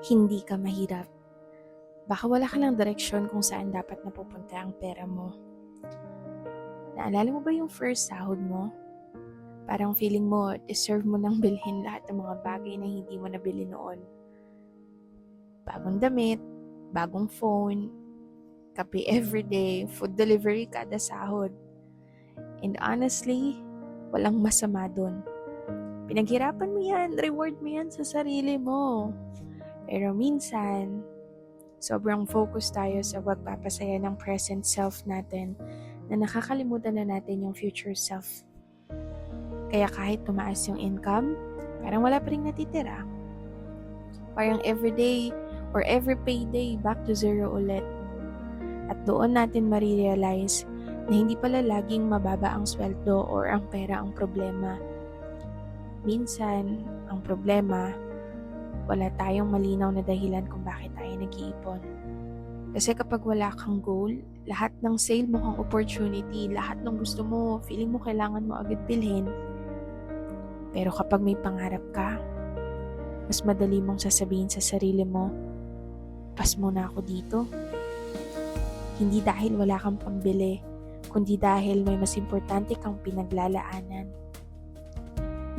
hindi ka mahirap. Baka wala ka lang direksyon kung saan dapat napupunta ang pera mo. Naalala mo ba yung first sahod mo? Parang feeling mo, deserve mo nang bilhin lahat ng mga bagay na hindi mo nabili noon. Bagong damit, bagong phone, kape everyday, food delivery kada sahod. And honestly, walang masama dun. Pinaghirapan mo yan, reward mo yan sa sarili mo. Pero minsan, sobrang focus tayo sa pagpapasaya ng present self natin na nakakalimutan na natin yung future self. Kaya kahit tumaas yung income, parang wala pa rin natitira. Parang everyday or every payday, back to zero ulit. At doon natin marirealize na hindi pala laging mababa ang sweldo or ang pera ang problema. Minsan, ang problema, wala tayong malinaw na dahilan kung bakit tayo nag-iipon. Kasi kapag wala kang goal, lahat ng sale mo kang opportunity, lahat ng gusto mo, feeling mo kailangan mo agad bilhin. Pero kapag may pangarap ka, mas madali mong sasabihin sa sarili mo, pas muna ako dito. Hindi dahil wala kang pambili, kundi dahil may mas importante kang pinaglalaanan.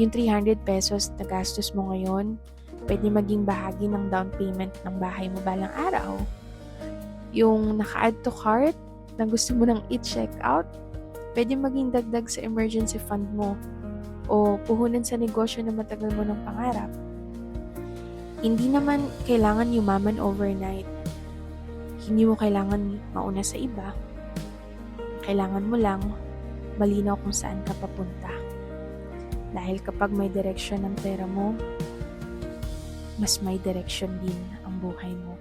Yung 300 pesos na gastos mo ngayon, pwede maging bahagi ng down payment ng bahay mo balang araw. Yung naka-add to cart na gusto mo nang i-check out, pwede maging dagdag sa emergency fund mo o puhunan sa negosyo na matagal mo ng pangarap. Hindi naman kailangan yumaman overnight. Hindi mo kailangan mauna sa iba. Kailangan mo lang malinaw kung saan ka papunta. Dahil kapag may direksyon ng pera mo, mas may direksyon din ang buhay mo.